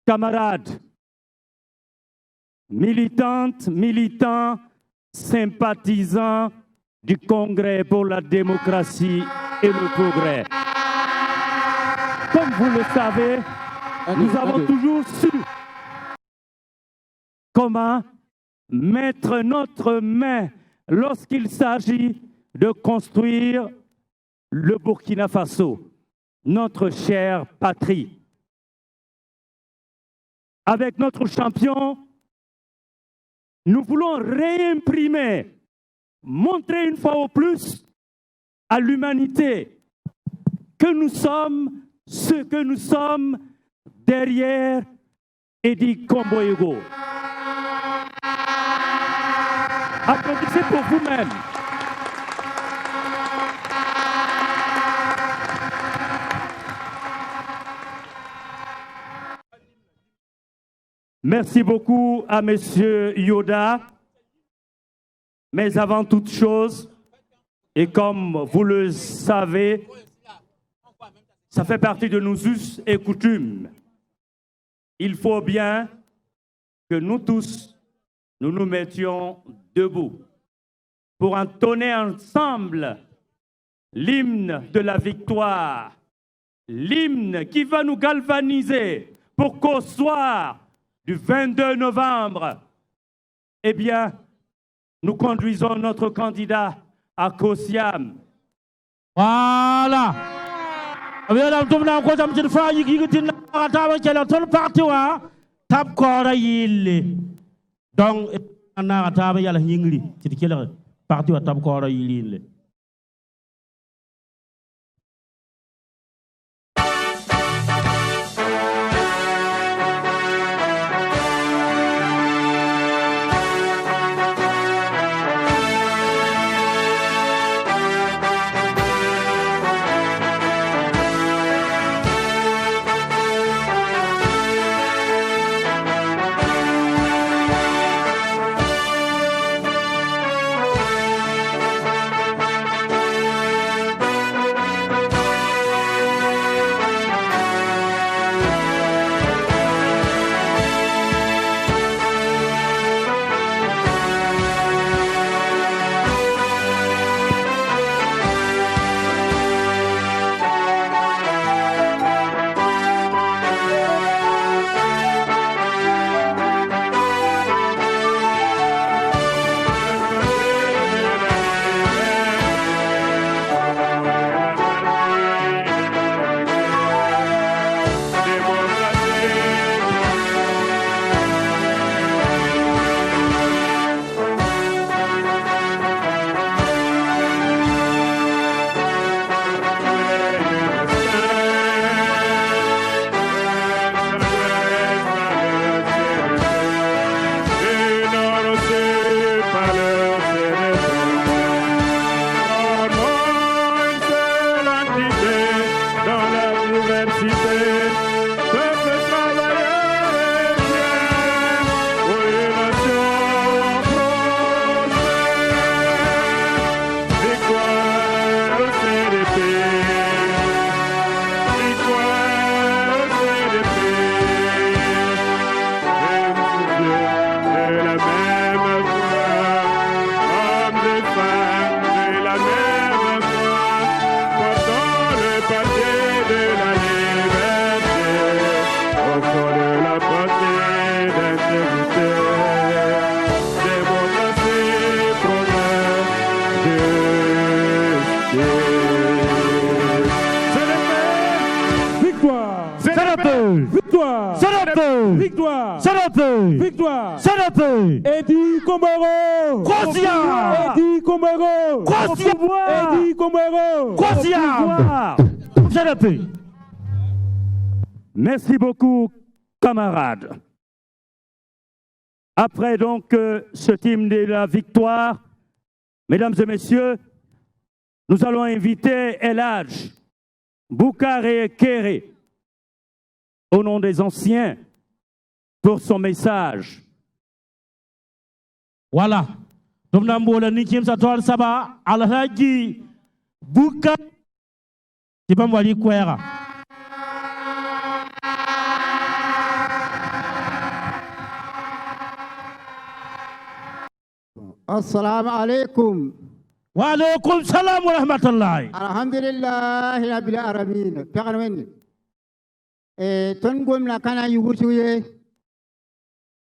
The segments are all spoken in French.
Camarades, militantes, militants, sympathisants du Congrès pour la démocratie et le progrès. Comme vous le savez, nous avons toujours su comment mettre notre main lorsqu'il s'agit de construire le Burkina Faso, notre chère patrie. Avec notre champion, nous voulons réimprimer, montrer une fois au plus à l'humanité que nous sommes ce que nous sommes derrière Edi Komboyego. Applaudissez pour vous-même. Merci beaucoup à M. Yoda. Mais avant toute chose, et comme vous le savez, ça fait partie de nos us et coutumes. Il faut bien que nous tous, nous nous mettions debout pour entonner ensemble l'hymne de la victoire, l'hymne qui va nous galvaniser pour qu'au soir du 22 novembre, eh bien, nous conduisons notre candidat à Kosiam. Voilà. Donc, Victoire. Victoire. Edi Komboyego. Kosiam. Edi Komboyego. Kosiam. Edi Komboyego. Kosiam. Merci beaucoup, camarades. Après donc ce hymne de la victoire, mesdames et messieurs, nous allons inviter El Hadj Boucaré Kéré, au nom des anciens, pour son message. Voilà. Nous avons dit que nous Saba Alhaji Bouka. C'est pas moi qui Assalamu alaikum. Wa alaikum salam wa rahmatullahi. Alhamdulillah rabbil alamin. Permen. Ton gomna kana yugusuye.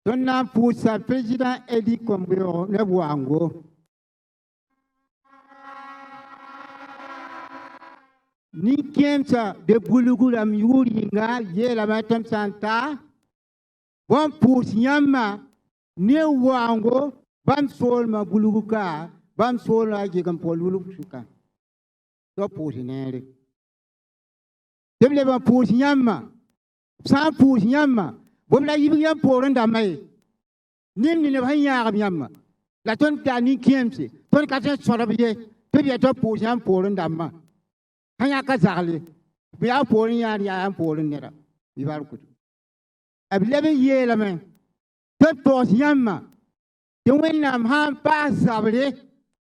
Ton na poussa président Edi Kombero ne buango. Ni kiemsa de bulugulam yuri nga ye la matam santa. Bon pousse nyama ne wango bam sol ma buluguka. Bam sola jegam polulu suka. Do pousse nere. Deble ba pousse nyama. Sans pousse nyama. Bom la yibi yam poron da mai. Nim ni ne hanya gam nyama. La ton ta ni kiemse. Ton ka se sora biye. Biye to pousse yam poron da ma. Hanya ka zagle. Biya poron ya yam poron nera. Bibar ku. Ablebe ye la men. To pousse nyama. De wennam han pa zabre.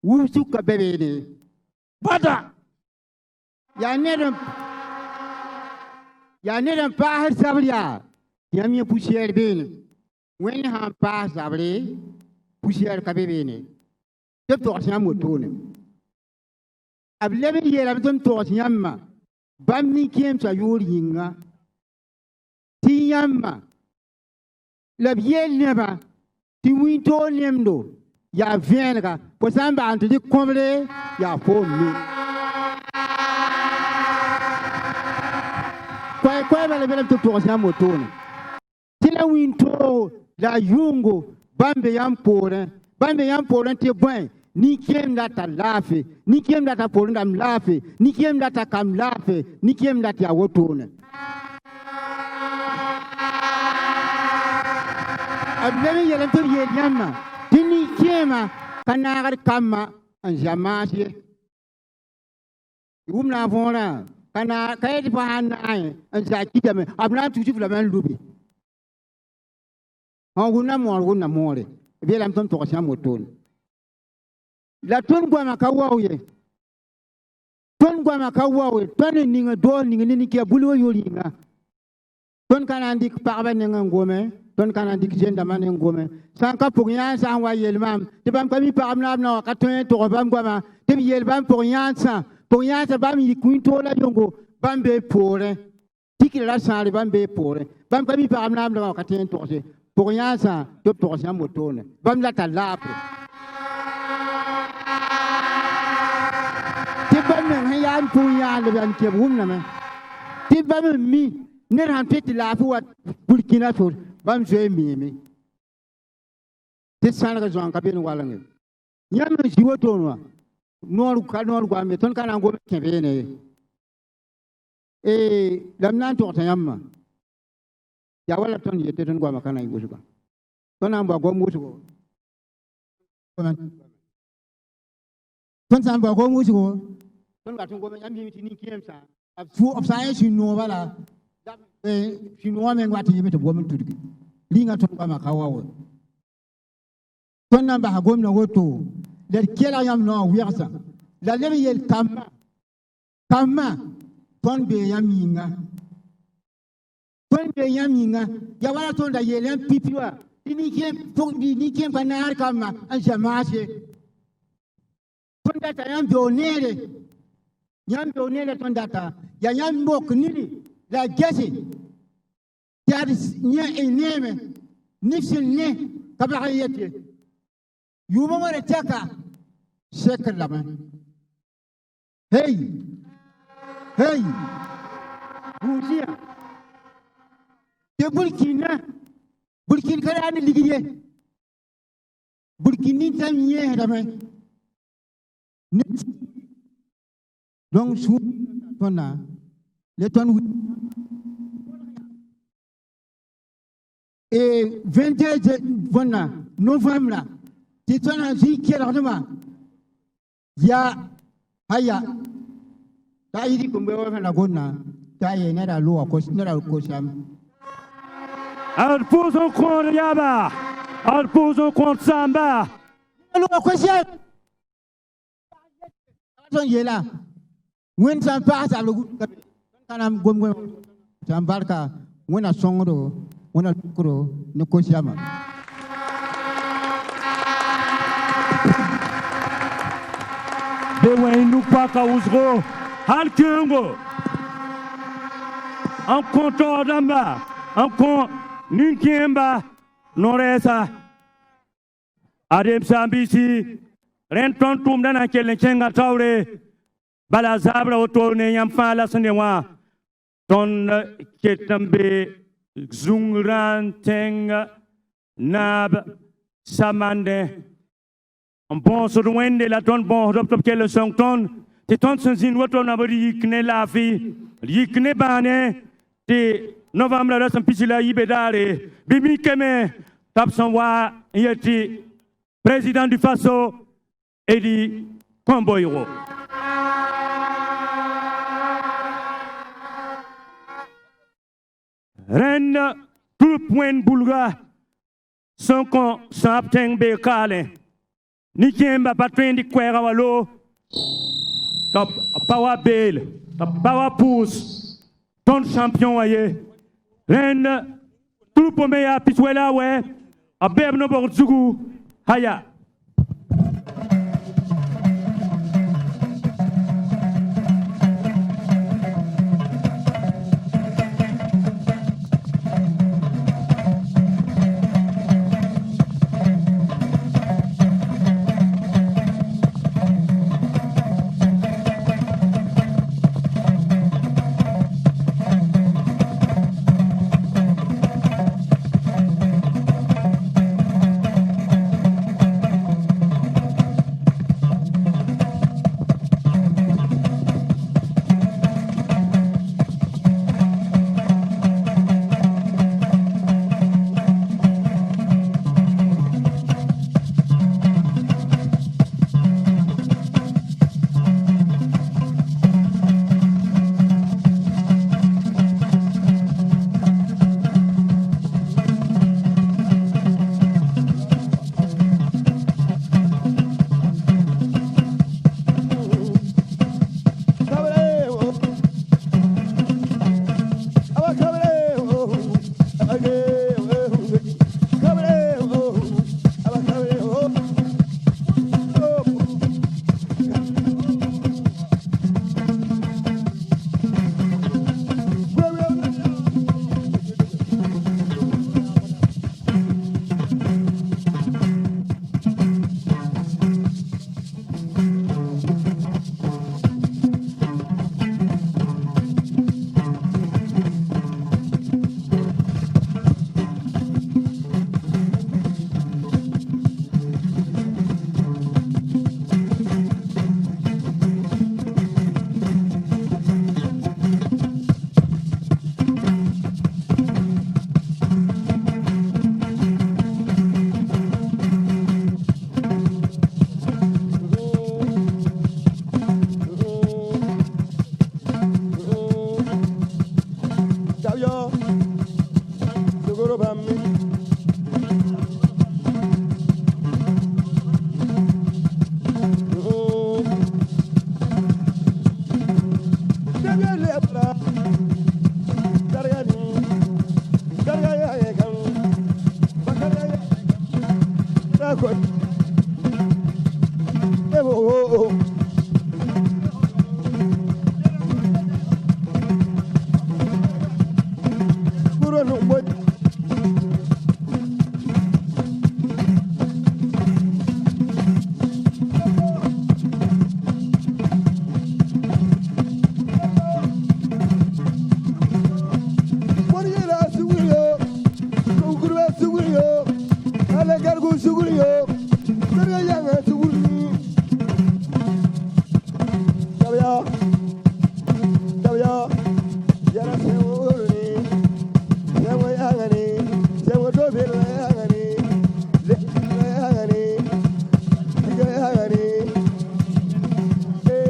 Wusuka bebede. Bada. Ya nedam pa har zabriya. Yami poussière bene. Wen han pa zabre. Poussière ka bebene. De torsia motone. Ablebe yela bitum torsia ma. Bam ni kiem sa yori yinga. Ti yamma. La biel neba. Ti winto nemdo. Ya vienga. Pour ça, on te dit combler, il y a pour nous. Quoi, va le tout pour un moto. Si la winto, la yungo, bambe yam pour un te bon, ni kiem data lafe, ni kiem data pour un lafe, ni kiem data kam lafe, ni kiem data ya wotone. Abdemi yelam to yediyama, tini kiema. Kanagar kama anjamasie. Umna vona kana kayet pahan ay anjaki me abna tuju flaman lubi. Anguna more. Bielam ton to sia moton. La ton gwa makawawe. Ton gwa makawawe, ton ninga do ninga ni ke bulu yolinga. Ton kana ndik parba ninga ngome. Ton kana dik jenda man ngome sanka pour yan san wa yelmam te bam kami par amna na ka ton to bam goma te yel bam pour yan sa bam yi kunto la yongo bam be pore tikira la san bam be pore bam kami par amna na ka ten to se pour yan sa to pour yan motone bam la ta lapre te bam men yan pour yan le ban ke bum na me te bam mi ne ran peti la fu wat Burkina Faso bam je mimi te sanga zon ka ben walange nyam jiwo tonwa nor gwa me ton kana go kebene lam nan to tayamma ya wala ton yete ton gwa makana yusuka ton amba go musuko ton san ba go musuko ton ga ton go nyam mi tini kiemsa fu of science no wala chinois men wati yebe to gomen tudigi linga to ba makawawo ton namba ha gomna woto der kela yam no wiasa la lebe yel kama ton be yaminga ya wala ton da yelen pipiwa ni kiem panar kama anjamaje ton data yam donere ton data ya yam mbok nini la gesi tiadis nya eneme nifsil ne kabariyete yuma mara taka shekar lama hey buziya te burkina kada ni ligiye burkini tam nye dama donc sou tona le ton et 22 novembre ti tona zikira dama ya haya ta yi kumbe wa na gonna ta yi na da luwa ko na da ko sham al pouson kon yaba al pouson kon samba luwa ko sham ton yela wen san pa sa lu kanam gom san barka wona songro wona kuro ne ko shama Bewen nous pas kaouzro. Halkyungo. En compte d'amba. En compte Ninkiemba. Noresa. Adem Sambisi. Renton tum dana kelen kenga taure. Bala zabra otorne yamfa la senewa. Ton ketambe zungran teng nab samande. On pense au wende la ton bon rop quel son ton. Te ton sin woto na bari yikne la fi. Yikne bane te novembre la san pisila ibedare. Bimi keme tap son wa yeti président du Faso Edi Komboiro. Ren tout point boulga son kon sapteng be kale. Ni kemba patwen di kwera walo. Top power bail, top power pousse. Ton champion aye. Ren tout pomé a piswela we. A beb no borzugu. Haya.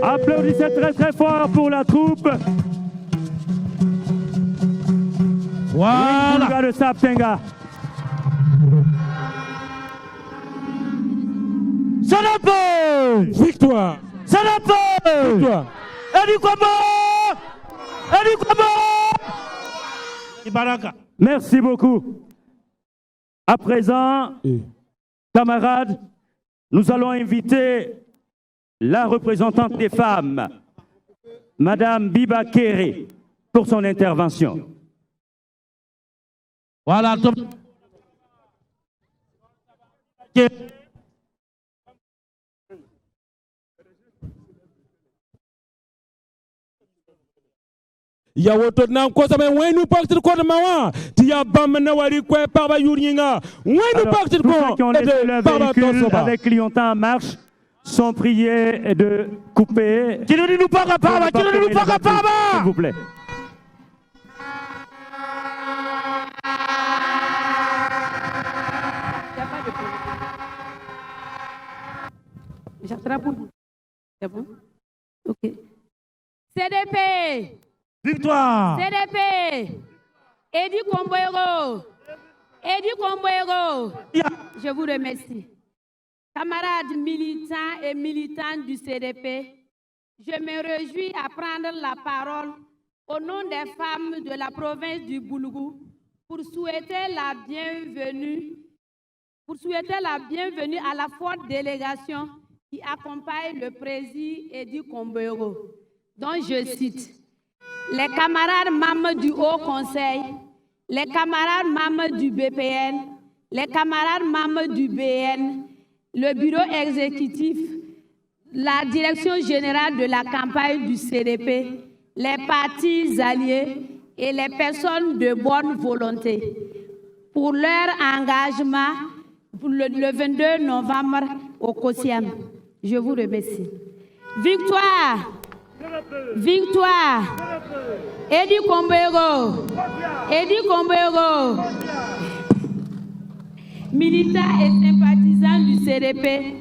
Applaudissez très très fort pour la troupe. Voilà. De Saptenga. Victoire. Victoire. Merci beaucoup. À présent, camarades, nous allons inviter la représentante des femmes, Madame Biba Kéré, pour son intervention. Voilà. Ya woto nan ko sama waynu paktir ko mawa ti ya bam na wari ko parba yuringa waynu paktir ko ceux qui ont laissé le véhicule avec clignotant en marche sont priés de couper. S'il vous plaît. J'attrape. C'est bon? Ok. CDP. Victoire. CDP. Edi Komboero. Edi Komboero. Je vous remercie. Camarades militants et militantes du CDP, je me réjouis à prendre la parole au nom des femmes de la province du Boulougou pour souhaiter la bienvenue à la forte délégation qui accompagne le président Edi Komboero, dont je cite les camarades membres du Haut Conseil, les camarades membres du BPN, les camarades membres du BN, le bureau exécutif, la direction générale de la campagne du CDP, les partis alliés et les personnes de bonne volonté pour leur engagement pour le 22 novembre au Kossiam. Je vous remercie. Victoire! Victoire! Edi Komboero! Edi Komboero! Militants et sympathisants du CDP,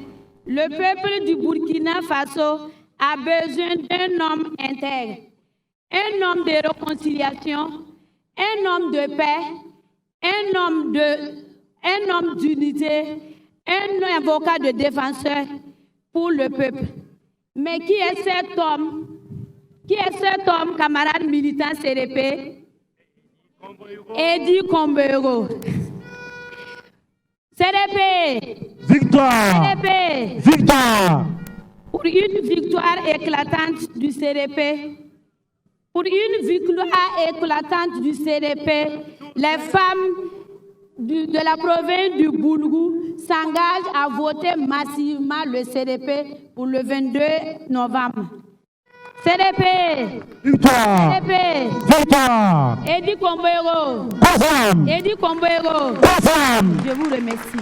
le peuple du Burkina Faso a besoin d'un homme intègre, un homme de réconciliation, un homme de paix, un homme d'unité, un avocat de défenseur pour le peuple. Mais qui est cet homme? Qui est cet homme, camarade militant CDP? Edi Komboero. CDP. Victoire. CDP. Victoire. Pour une victoire éclatante du CDP. Pour une victoire éclatante du CDP, les femmes de la province du Boulougou s'engagent à voter massivement le CDP pour le 22 novembre. CDP. Victoire. CDP. Victoire. Edi Komboero. Kossam. Edi Komboero. Kossam. Je vous remercie.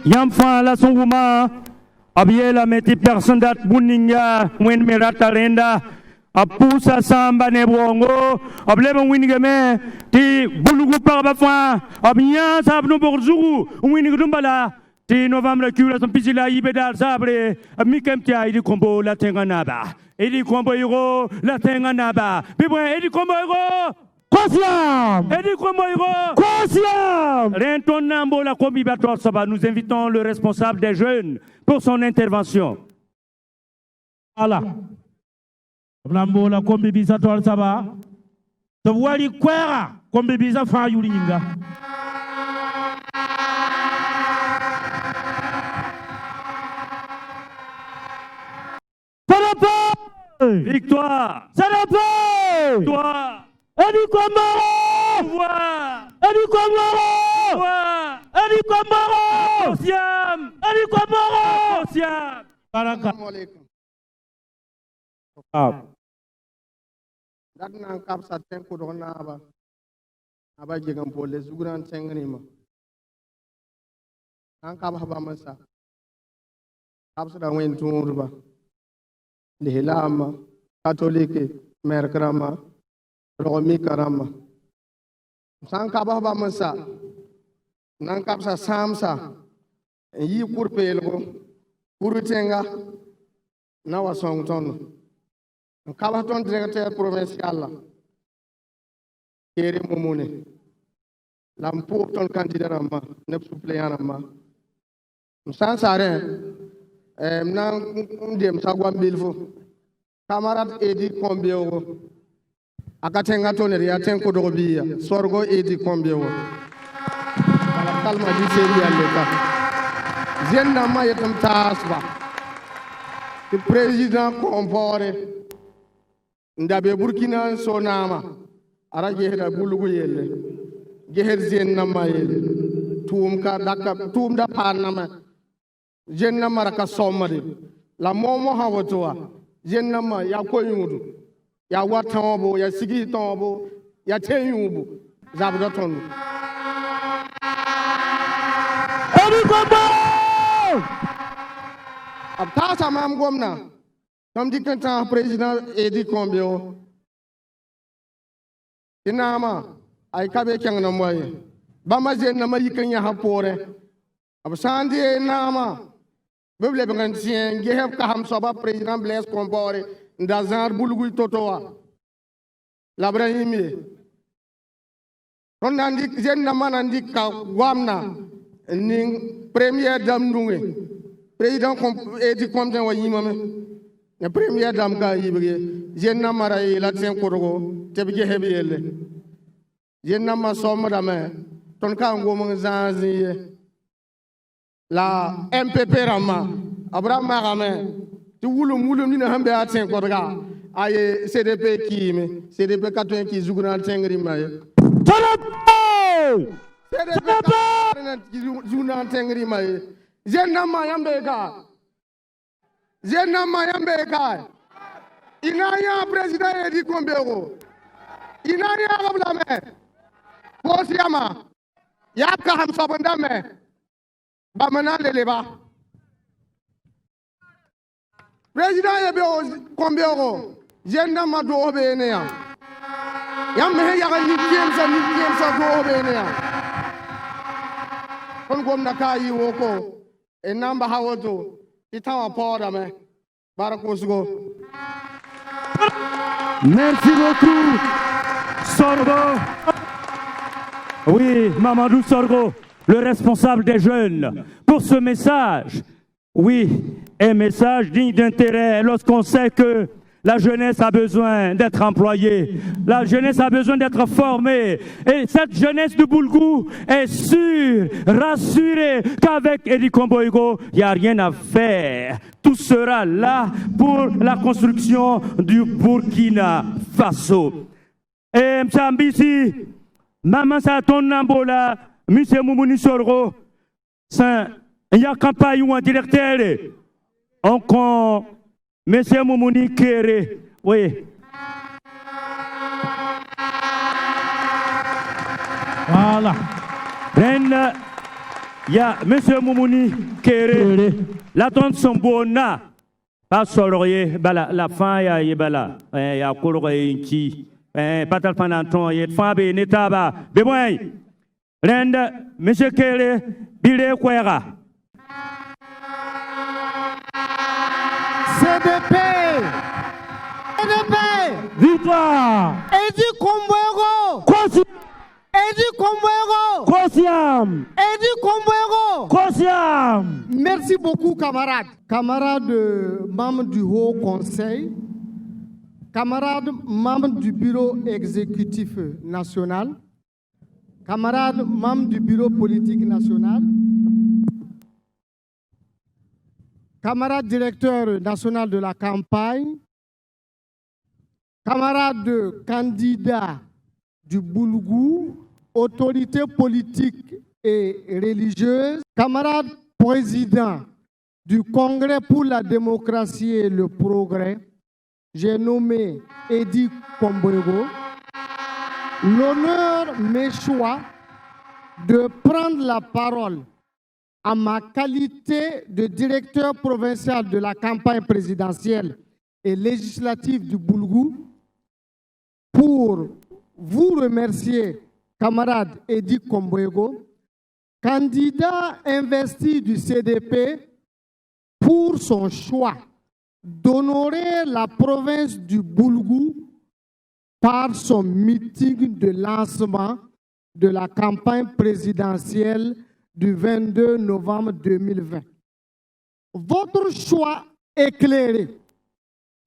Yamfa la songuma abiela meti personne dat buninga wen merata renda apusa samba ne bongo ableba winigame ti bulugu parba fa abiya sabno borjuru winigu dumbala ti novembre kula son pisila ibedal sabre amikem ti Edi Kombo la tenganaba Edi Komboero la tenganaba bibwe Edi Komboero Kossiam. Edi Komboero Kossiam. Rentonambo la Kombibator Saba. Nous invitons le responsable des jeunes pour son intervention. Voilà. Nambo la Kombibisa Tol Saba. Tawali Kwera Kombibisa Fa Yuringa. Victoire! CDP! Victoire! Edi Komboero! Pouvoir! Edi Komboero! Pouvoir! Edi Komboero! Kossiam! Edi Komboero! Kossiam! Baraka. Dagnan kapsa tenko do naba aba jegam pole zuguran tengnima an kaba haba masa kapsa da wen turba lihilama katolike merkrama romi karama san kaba haba masa nan kapsa samsa yi kurpelgo kurutenga na wasong ton Kabaton directeur provincial Kéré Momone lampo ton candidat amma ne suppléant amma sans arrêt nan ndem sagwam bilfo camarade Edi Komboero akatenga tonere ya tenko dorobia sorgo edi kombewo wala kalma di seri aleka jenna ma yetam tasba le président compore ndabe burkina sonama ara jehda bulugo yelle jeher jenna ma yelle tum ka dakka tum da panama jenna maraka somade la momo hawotoa jenna ma ya koyudu ya watombo ya sigi tombo ya tenyubu zabda tonu Edi Kombo abta samam gomna tam dikanta président Edi Kombo inama ay kabe kyangna moye bama jenna ma yikanya hapore absandi nama beble bangantien geheb ka ham soba président Blaise Compaoré ndazar bulugui totowa labrahimi on nandi jenna manandi ka wamna ning première dame ndunge président Edi Kombo wa yimame ne première dame ka yibege jenna mara la ten korogo tebje hebiyele jenna ma somma dame ton ka ngomo zanzi la MPP rama abraham magame ti wulum ni na hambe aten korga aye CDP kimi CDP 80 ki zuguna tengri maye CDP zuguna tengri maye jenna ma yambe ka inaya president Edi Kombo inaya gablame bosiama yapka ham sabandame bamana leleba président yebe Kombo jenna ma do be ne ya me ya ga ni sa do be ne ya kon gom na kai woko e namba hawoto itawa poda me barakosugo. Merci beaucoup, Sorgo. Oui, Mamadou Sorgo, le responsable des jeunes, pour ce message. Oui, un message digne d'intérêt lorsqu'on sait que la jeunesse a besoin d'être employée, la jeunesse a besoin d'être formée. Et cette jeunesse de Boulgou est sûre, rassurée qu'avec Edi Kombo, il n'y a rien à faire. Tout sera là pour la construction du Burkina Faso. Et Msambisi, Maman Saton Nambola, M. Moumouni Sorgo, il y a campagne ou un directeur. On Monsieur Moumouni Kéré, oui. Voilà. Reine, il y a Monsieur Moumouni Kéré. La tonne son bona. Pas soloyer, la fin, il y a coloré qui. Pas tal pendant ton, il y a femme, netaba. Béboin. Reine, Monsieur Kéré, Bile Kwera. CDP Victoire Edi Kombo Edi Kombo Kosiam Edi Kombo Kosiam. Merci beaucoup, camarades. Camarades membres du Haut Conseil, camarades membres du Bureau exécutif national, camarades membres du Bureau politique national, camarades directeurs national de la campagne, camarades candidats du Boulgou, autorités politiques et religieuses, camarades présidents du Congrès pour la démocratie et le progrès, j'ai nommé Edi Kombo. L'honneur m'échoit de prendre la parole à ma qualité de directeur provincial de la campagne présidentielle et législative du Boulgou pour vous remercier, camarade Edi Kombo, candidat investi du CDP, pour son choix d'honorer la province du Boulgou par son meeting de lancement de la campagne présidentielle du 22 novembre 2020. Votre choix éclairé,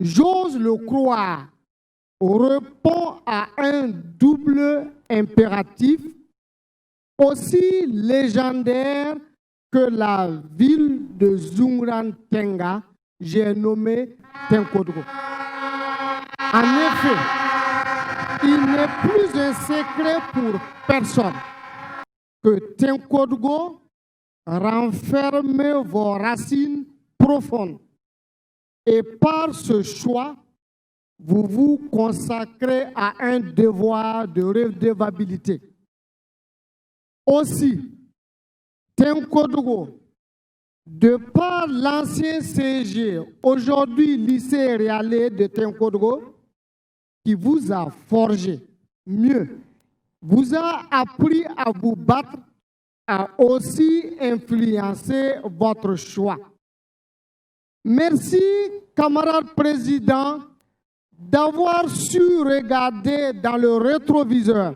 j'ose le croire, répond à un double impératif aussi légendaire que la ville de Zungrantenga, j'ai nommé Tenkodgo. En effet, il n'est plus un secret pour personne que Tenkodgo renferme vos racines profondes. Et par ce choix, vous vous consacrez à un devoir de redevabilité. Aussi, Tenkodgo, de par l'ancien CG, aujourd'hui lycée réalé de Tenkodgo, qui vous a forgé, mieux, vous a appris à vous battre, a aussi influencé votre choix. Merci, camarade président, d'avoir su regarder dans le rétroviseur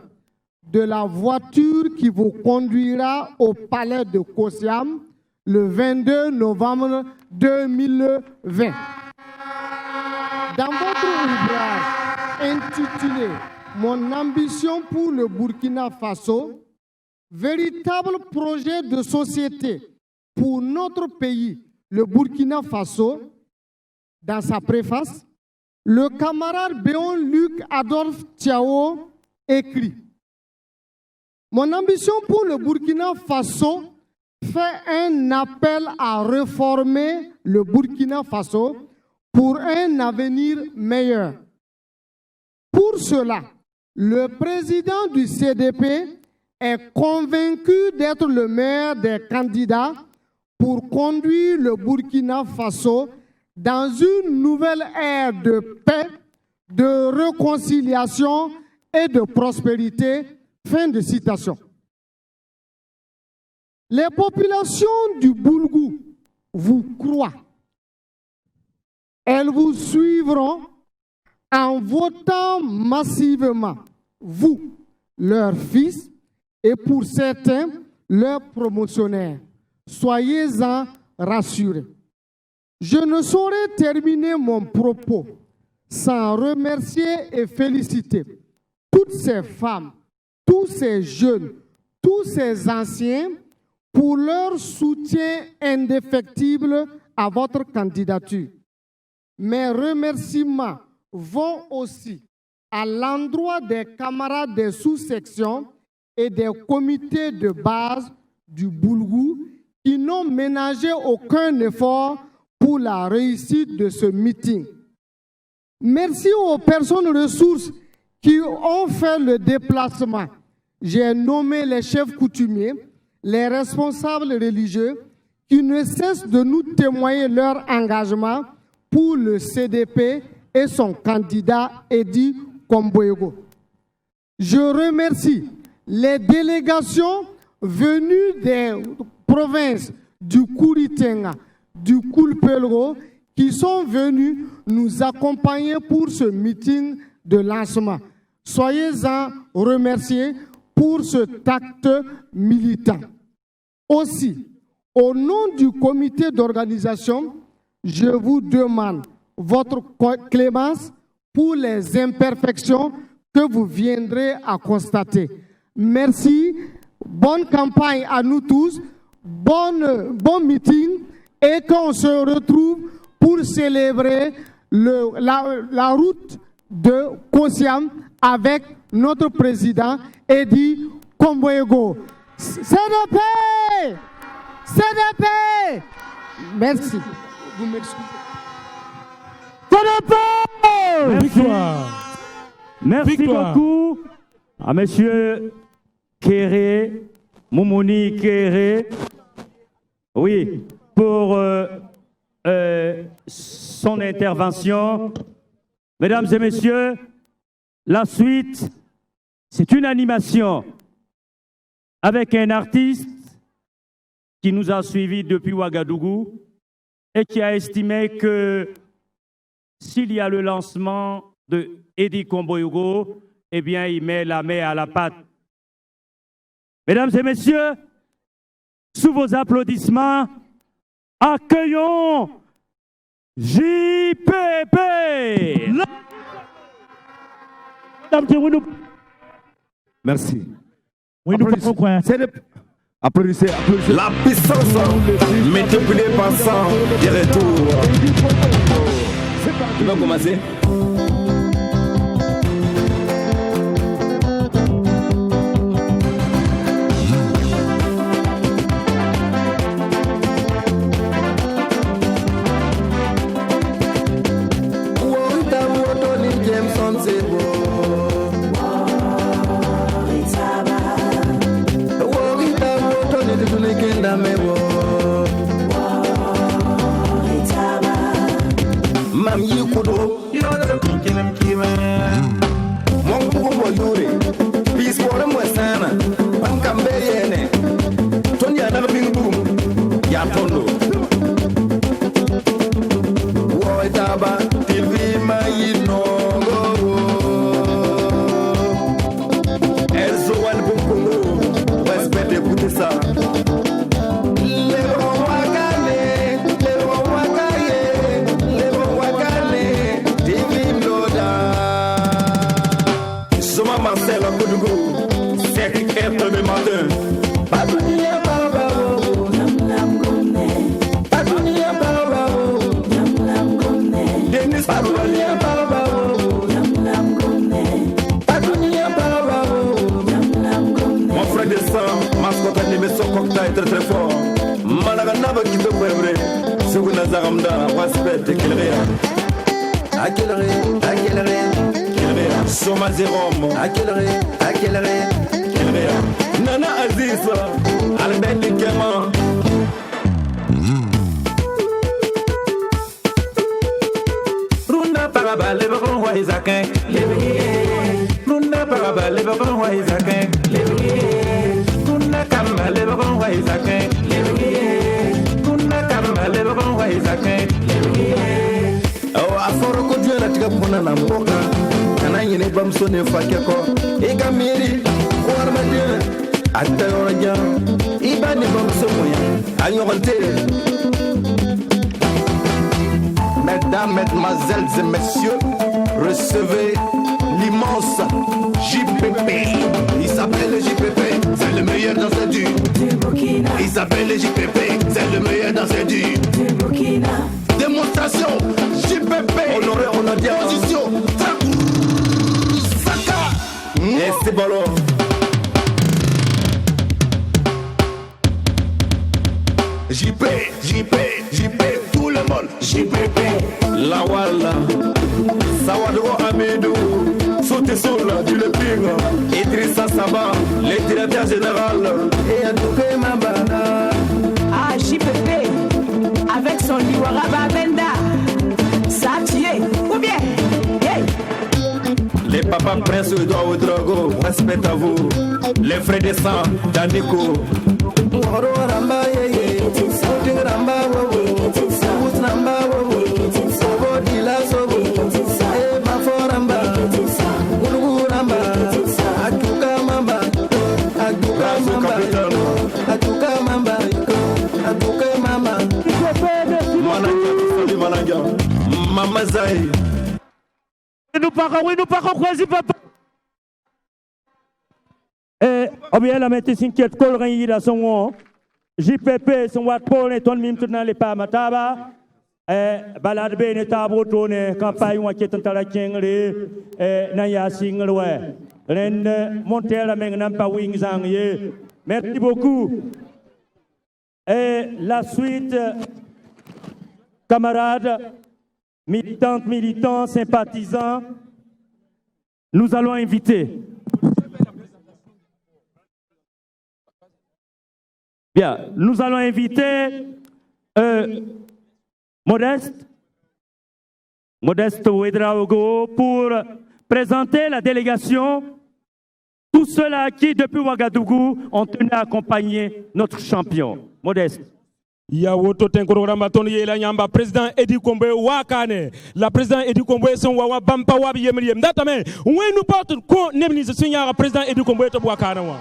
de la voiture qui vous conduira au palais de Kosiam le 22 novembre 2020. Dans votre ouvrage intitulé « Mon ambition pour le Burkina Faso », véritable projet de société pour notre pays, le Burkina Faso, dans sa préface, le camarade Béon Luc Adolphe Thiao écrit: Mon ambition pour le Burkina Faso fait un appel à réformer le Burkina Faso pour un avenir meilleur. Pour cela, le président du CDP est convaincu d'être le meilleur des candidats pour conduire le Burkina Faso dans une nouvelle ère de paix, de réconciliation et de prospérité. Fin de citation. Les populations du Boulgou vous croient. Elles vous suivront en votant massivement, vous, leurs fils, et pour certains, leurs promotionnaires. Soyez-en rassurés. Je ne saurais terminer mon propos sans remercier et féliciter toutes ces femmes, tous ces jeunes, tous ces anciens pour leur soutien indéfectible à votre candidature. Mes remerciements vont aussi à l'endroit des camarades des sous-sections et des comités de base du Boulgou qui n'ont ménagé aucun effort pour la réussite de ce meeting. Merci aux personnes ressources qui ont fait le déplacement. J'ai nommé les chefs coutumiers, les responsables religieux qui ne cessent de nous témoigner leur engagement pour le CDP et son candidat Edi Komboego. Je remercie les délégations venues des provinces du Kouritenga, du Koulpelgo, qui sont venus nous accompagner pour ce meeting de lancement. Soyez-en remerciés pour cet acte militant. Aussi, au nom du comité d'organisation, je vous demande votre clémence pour les imperfections que vous viendrez à constater. Merci, bonne campagne à nous tous, bon meeting, et qu'on se retrouve pour célébrer la route de Kosiam avec notre président Edi Komboego. CDP! CDP! Merci. Vous m'excusez. Merci beaucoup à monsieur Kéré, Moumouni Kéré, oui, pour son intervention. Mesdames et messieurs, la suite, c'est une animation avec un artiste qui nous a suivis depuis Ouagadougou et qui a estimé que s'il y a le lancement de Edi Komboego, eh bien, il met la main à la pâte. Mesdames et messieurs, sous vos applaudissements, accueillons JPP. Merci. Applaudissez. Applaudissez. La puissance multipliée par 100 et retour. Tu vas commencer? Mam yikudo yoro kinkem kime mon bugo yore bis bora mo sana pam kambe yene ton ya na bingu ya tondo wo taba tilvi mayino go elzo wal bugo respect écoutez ça. Mon frère de sang, mascotte animé son cocktail très très fort. Malaganaba qui te prévrait, ce que nous avons dans respect et qu'il réa. Soma Zérom, qu'il réa. Nana Aziz, Albert Likema. Runda Paraba, les bons rois Isaquin, Runda Paraba, les bons rois Isaquin, Runda Kama, les bons rois Isaquin, Runda Kama, les bons rois Isaquin. Oh, aforo ko Dieu na tika pona na mboka. Kana yene bamso ne fakeko. E kamiri ko arma Dieu. Ata yoroja. Ibani bamso moya. Ayoronte. Mesdames, mesdemoiselles et messieurs, recevez l'immense JPP. Il s'appelle le JPP, c'est le meilleur dans ce du. Il s'appelle le JPP, c'est le meilleur dans ce du. Démonstration JPP. Honoré, on a dit position. Saka. Et c'est ballon. JP, tout le monde. JPP. La Walla. Sawadro Amidou. Sauté sur la du Leping. Idrissa Saba, le directeur général. Et Adouké Mabana. Ah, JPP. Avec son Liwara Babenda. Ça tue. Ou bien. Hey. Les papas princes Edouard Ouedraogo, respect à vous. Les frères de sang, Daniko. Mama Zay. Nous parons, quasi papa. Bien la météo s'inquiète, colorant y a son JPP, son wat pour les tonnes mime dans les pas mataba. Balade bene tabo tourne, campagne ou qui est en la kingre, naya single way. Ren monter la main n'a pas wings en ye. Merci beaucoup. Et la suite, camarades, militantes, militants, sympathisants, nous allons inviter. Bien, nous allons inviter Modeste Ouedraogo pour présenter la délégation. Tous ceux-là qui, depuis Ouagadougou, ont tenu à accompagner notre champion. Modeste. Yawoto tenkorogramma ton yela nyamba président Edi Kombe wakane la président Edi Kombe son wawa bampa wabi yemriem datame wenu porte ko nemni se signara président Edi Kombe to wakana wa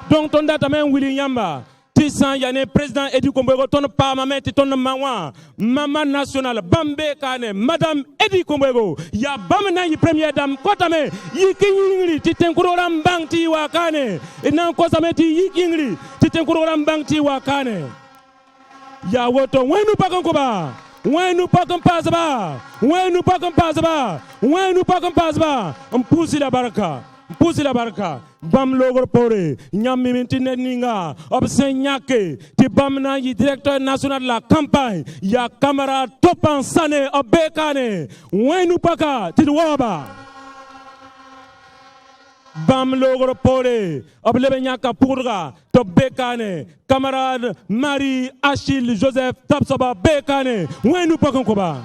donc ton datame Willy Nyamba ti Tissan Yane, président Edi Kombogo, ton parlement, ton maman, maman nationale, Bambe Kane, madame Edi Kombogo, ya Bamna, première dame, Kotame, Yikingli, Titenkuram Bangti Wakane, et non Kosameti Yikingli, Titenkuram Bangti Wakane. Ya Woto, when nous pas Koba, when nous pas Compasaba, when nous pas Compasaba, when nous pas Compasaba, on pousse la baraka. Pousse la baraka, bam logor pore, nyami mintine ninga, obsenyake, ti bam na yi directeur national de la campagne, ya camarade topan sane, obekane, wenu paka, ti waba. Bam logor pore, oblebe nyaka poudra, to bekane, camarade Marie Achille Joseph Tapsoba bekane, wenu paka koba.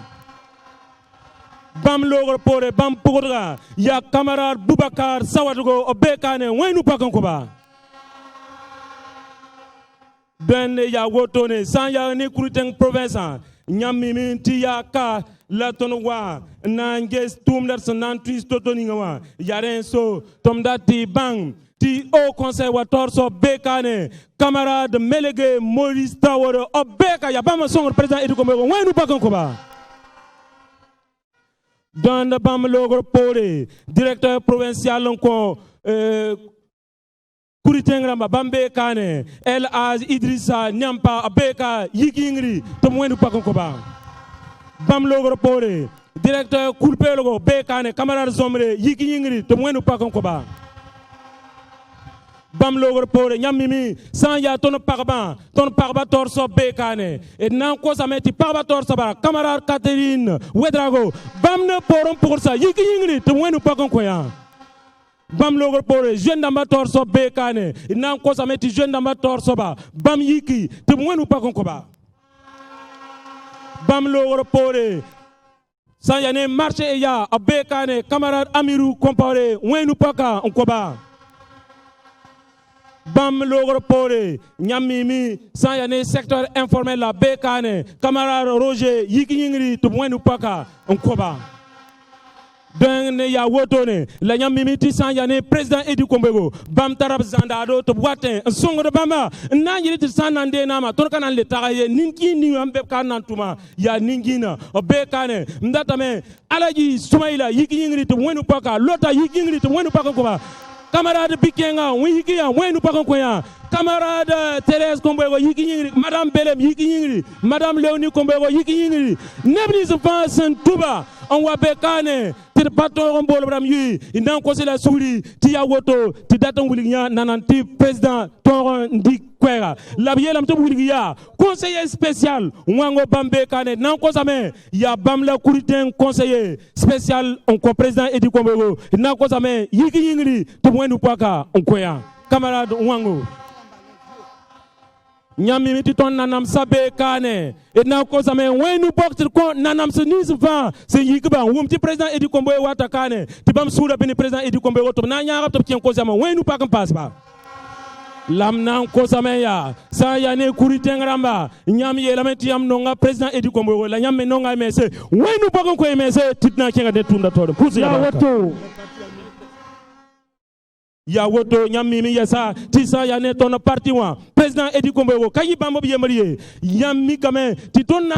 Bam logor pore bam poudra ya camarade Boubacar Sawadogo obekane wenu pakankoba ben ya wotone san ya ni kruten province nyami minti ya ka la tonwa nanges tumdar sanan twist totoninga yaren so tomdati bang ti au conservatoire so bekane camarade Melégué Maurice Traoré obeka ya bam son président Edi Kombogo wenu pakankoba. Dans le Bam Logor Pore, directeur provincial encore, Kuritengramba, Bambe Kane, El Az Idrissa, Nyampa, Abeka, Yikingri, Tomwenu Pakonkoba. Bam Logor Pore, directeur Kulpelogo, Bekane, camarade Zomre, Yikingri, Tomwenu Pakonkoba. Bam logor pore nyamimi san ya ton parba torso bekane et nan ko sa meti parba torso ba camarade Catherine Wedrago bam ne poron pour ça yiki yingri te wenu pa kon koya bam logor pore jeune damba torso bekane et nan ko sa meti jeune damba torso ba bam yiki te wenu pa kon ko ba bam logor pore san ya ne marché ya bekane camarade Amirou comparé wenu pa ka on ko ba. Bam logor pore nyamimi sans yane secteur informel la bekane camarade Roger Yikingri to mwenu paka onkoba deng ya wotone la nyamimi ti sans yane président Edi Kombogo bam tarab zandado to boatin songo de bamba nanjiri ti sanande nama ton kanan le tagaye ninki ni ambe kanan tuma ya ningina bekane ndatame alaji Soumaïla Yikingri to mwenu paka lota Yikingri to mwenu paka koba. Camarade Bikenga, Wikia, Wenu Pakonkoya, camarade Thérèse Kombogo, Yiki, Madame Belem, Yiki, Madame Léonie Kombogo, Yiki, Nebnis Vincent Touba, en Wabekane, Tir Paton Bolbram Yu, Inan Kosela Souli, Tia Woto, Tidaton William, Nananti, président Toron Dik Kwera, la Bielam Toubulia, conseiller spécial, Wango Bambekane, Nan Kosame, Ya Bamla Kuriten, conseiller spécial, encore président Edi Kombogo, Nan Kosame, Yiki, Tumwenu Paka, Onkoya, camarade Wango. Nyami miti ton nanam sabe kane et na ko same wenu boktir ko nanam se nis va se yikba wum ti président Edi Kombogo wata kane ti bam soura ben président Edi Kombogo to na nyaara to tien ko sama wenu pa kan pass ba lam nan ko same ya sa ya ne kuriten ramba nyami ye lamenti yam no nga président Edi Kombogo la nyam no nga mese wenu pa kan ko mese titna kenga de tunda to pour ya wato ya woto nyamimi yasa tisa ya ne ton parti wa président Edi Kombogo kayi bambo biye marié yami kame ti ton